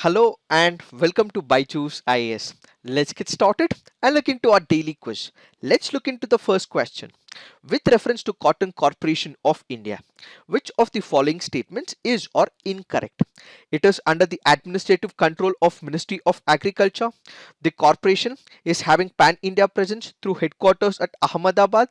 Hello and welcome to Byju's IAS. Let's get started and look into our daily quiz. Let's look into the first question. With reference to Cotton Corporation of India, which of the following statements is or incorrect? It is under the administrative control of Ministry of Agriculture. The corporation is having pan-India presence through headquarters at Ahmedabad.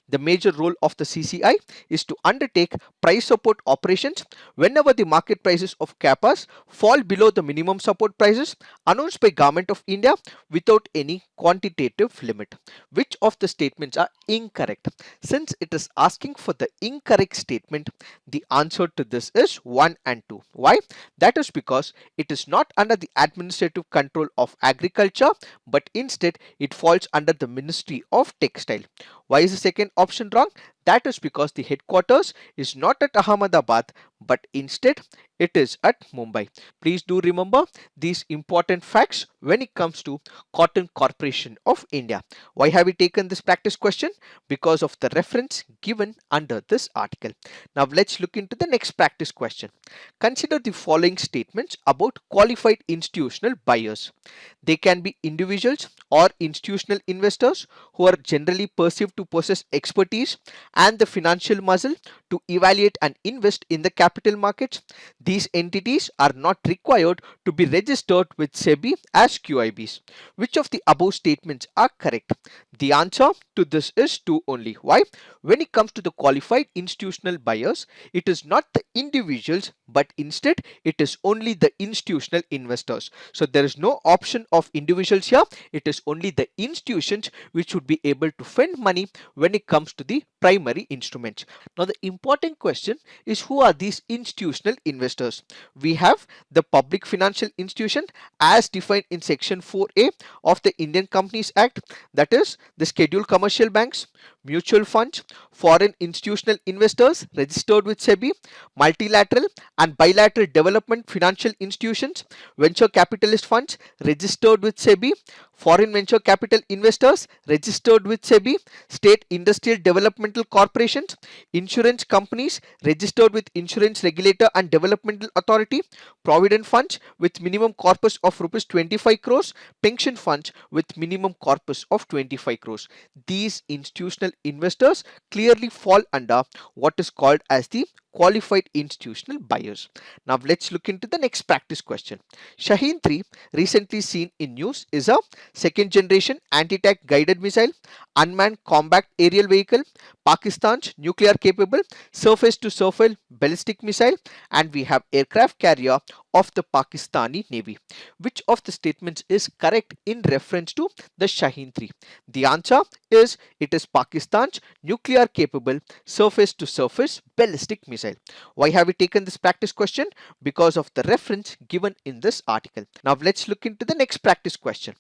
The major role of the CCI is to undertake price support operations whenever the market prices of CAPAs fall below the minimum support prices announced by Government of India without any quantitative limit. Which of the statements are incorrect? Since it is asking for the incorrect statement, the answer to this is 1 and 2. Why? That is because it is not under the administrative control of agriculture, but instead it falls under the Ministry of Textile. Why is the second option wrong? That is because the headquarters is not at Ahmedabad, but instead it is at Mumbai. Please do remember these important facts when it comes to Cotton Corporation of India. Why have we taken this practice question? Because of the reference given under this article. Now let's look into the next practice question. Consider the following statements about qualified institutional buyers. They can be individuals or institutional investors who are generally perceived to possess expertise and the financial muscle to evaluate and invest in the capital markets. These entities are not required to be registered with SEBI as QIBs. Which of the above statements are correct? The answer to this is 2 only. Why? When it comes to the qualified institutional buyers, it is not the individuals, but instead it is only the institutional investors. So there is no option of individuals here. It is only the institutions which would be able to fund money when it comes to the primary instruments. Now the important question is, who are these institutional investors? We have the public financial institution as defined in section 4A of the Indian Companies Act, that is the scheduled commercial banks, mutual funds, foreign institutional investors registered with SEBI, multilateral and bilateral development financial institutions, venture capitalist funds registered with SEBI, foreign venture capital investors registered with SEBI, state industrial developmental corporations, insurance companies registered with Insurance Regulator and Developmental Authority, provident funds with minimum corpus of rupees 25 crores, pension funds with minimum corpus of 25 crores. These institutional investors clearly fall under what is called as the qualified institutional buyers. Now let's look into the next practice question. Shaheen 3, recently seen in news, is a second generation anti-tank guided missile, unmanned combat aerial vehicle, Pakistan's nuclear capable surface to surface ballistic missile, and we have aircraft carrier of the Pakistani Navy. Which of the statements is correct in reference to the Shaheen 3? The answer is it is Pakistan's nuclear capable surface to surface ballistic missile. Why have we taken this practice question? Because of the reference given in this article. Now let's look into the next practice question.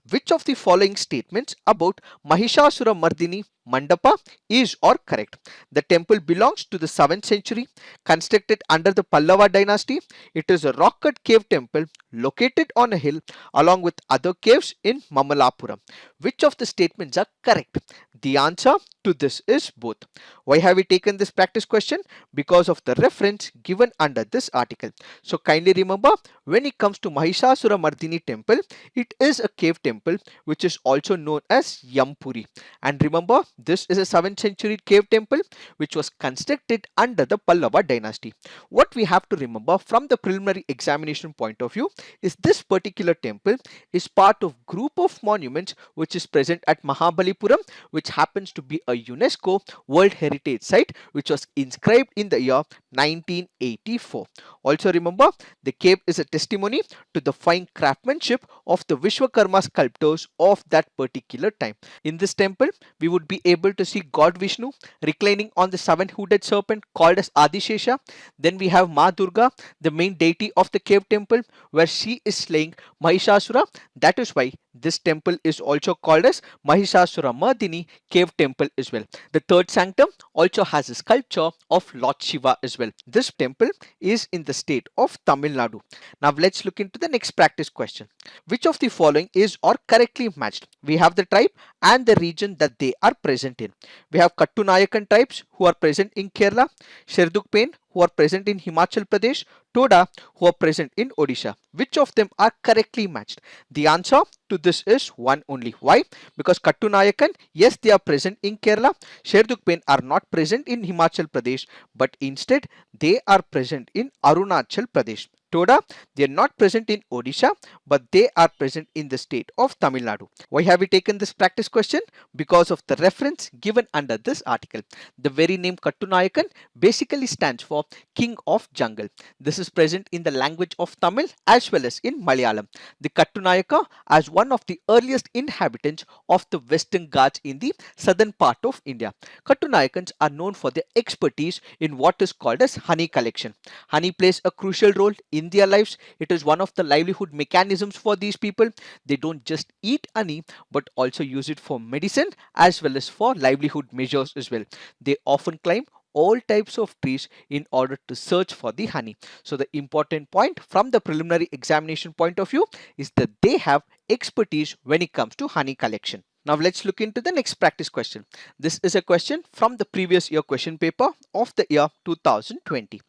Which of the following statements about Mahishasura Mardini Mandapa is or correct? The temple belongs to the 7th century, constructed under the Pallava dynasty. It is a rock cut cave temple located on a hill along with other caves in Mamalapuram. Which of the statements are correct? The answer to this is both. Why have we taken this practice question? Because of the reference given under this article. So kindly remember, when it comes to Mahishasura Mardini temple, it is a cave temple which is also known as Yampuri. And remember, this is a 7th century cave temple which was constructed under the Pallava dynasty. What we have to remember from the preliminary examination point of view is this particular temple is part of group of monuments which is present at Mahabalipuram, which happens to be a UNESCO World Heritage Site which was inscribed in the year 1984. Also remember, the cave is a testimony to the fine craftsmanship of the Vishwakarma sculptors of that particular time. In this temple, we would be able to see God Vishnu reclining on the 7-hooded serpent called as Adishesha. Then we have Ma Durga, the main deity of the cave temple, where she is slaying Mahishasura. That is why this temple is also called as Mahishasura Mardini cave temple as well. The third sanctum also has a sculpture of Lord Shiva as well. This temple is in the state of Tamil Nadu. Now let's look into the next practice question. Which of the following is or correctly matched? We have the tribe and the region that they are present in. We have Kattunayakan tribes who are present in Kerala, Sherdukpen who are present in Himachal Pradesh, Toda who are present in Odisha. Which of them are correctly matched? The answer to this is one only. Why? Because Kattunayakan, yes, they are present in Kerala. Sherdukpen are not present in Himachal Pradesh, but instead they are present in Arunachal Pradesh. Toda, they are not present in Odisha, but they are present in the state of Tamil Nadu. Why have we taken this practice question? Because of the reference given under this article. The very name Kattunayakan basically stands for King of Jungle. This is present in the language of Tamil as well as in Malayalam. The Kattunayaka as one of the earliest inhabitants of the Western Ghats in the southern part of India. Kattunayakans are known for their expertise in what is called as honey collection. Honey plays a crucial role in their lives. It is one of the livelihood mechanisms for these people. They don't just eat honey but also use it for medicine as well as for livelihood measures as well. They often climb all types of trees in order to search for the honey. So the important point from the preliminary examination point of view is that they have expertise when it comes to honey collection. Now let's look into the next practice question. This is a question from the previous year question paper of the year 2020.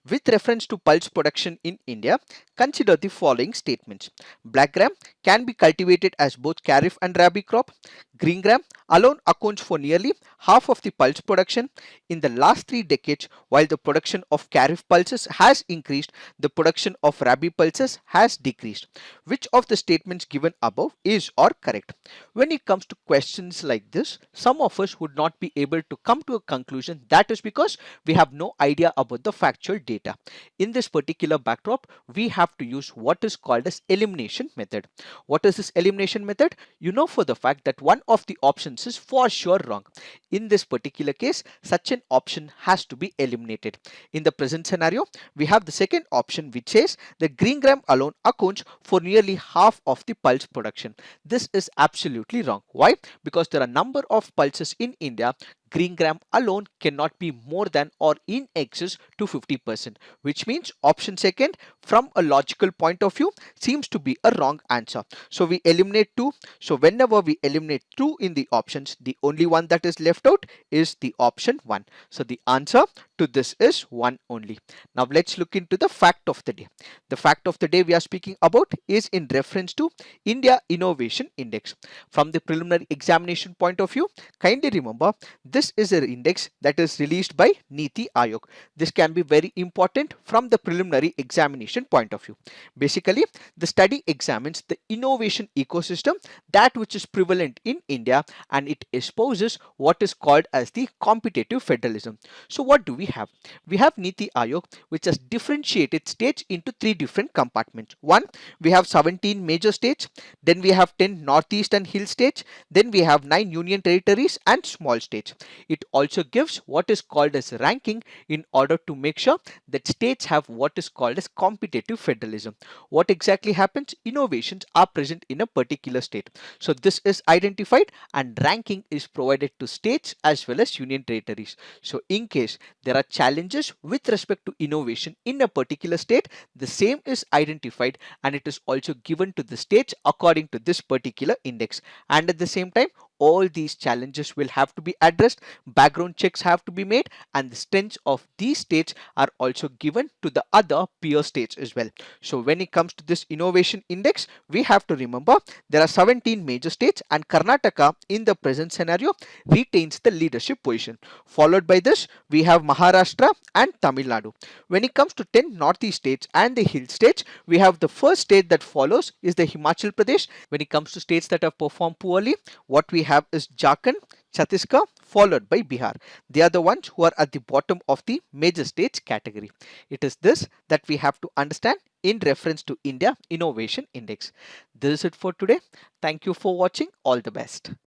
With reference to pulse production in India, consider the following statements. Black gram can be cultivated as both kharif and rabi crop. Green gram alone accounts for nearly half of the pulse production. In the last 3 decades, while the production of kharif pulses has increased, the production of rabi pulses has decreased. Which of the statements given above is or correct? When it comes to questions like this, some of us would not be able to come to a conclusion. That is because we have no idea about the factual data. In this particular backdrop, we have to use what is called as elimination method. What is this elimination method? You know for the fact that one of the options is for sure wrong. In this particular case, such an option has to be eliminated. In the present scenario, we have the second option which says the green gram alone accounts for nearly half of the pulse production. This is absolutely wrong. Why? Because there are number of pulses in India. Green gram alone cannot be more than or in excess to 50%, which means option second from a logical point of view seems to be a wrong answer. So we eliminate 2. So whenever we eliminate 2 in the options, the only one that is left out is the option 1. So the answer to this is 1 only. Now let's look into the fact of the day. The fact of the day we are speaking about is in reference to India Innovation Index. From the preliminary examination point of view, kindly remember this is an index that is released by Niti Aayog. This can be very important from the preliminary examination point of view. Basically, the study examines the innovation ecosystem, that which is prevalent in India, and it espouses what is called as the competitive federalism. So what do we have? We have Niti Aayog, which has differentiated states into 3 different compartments. One, we have 17 major states, then we have 10 northeast and hill states, then we have 9 union territories and small states. It also gives what is called as ranking in order to make sure that states have what is called as competitive federalism. What exactly happens? Innovations are present in a particular state. So this is identified and ranking is provided to states as well as union territories. So in case there are challenges with respect to innovation in a particular state, the same is identified and it is also given to the states according to this particular index. And at the same time, all these challenges will have to be addressed, background checks have to be made, and the strengths of these states are also given to the other peer states as well. So when it comes to this innovation index, we have to remember there are 17 major states and Karnataka in the present scenario retains the leadership position. Followed by this, we have Maharashtra and Tamil Nadu. When it comes to 10 northeast states and the hill states, we have the first state that follows is the Himachal Pradesh. When it comes to states that have performed poorly, what we have is Jharkhand, Chhattisgarh, followed by Bihar. They are the ones who are at the bottom of the major states category. It is this that we have to understand in reference to India Innovation Index. This is it for today. Thank you for watching. All the best.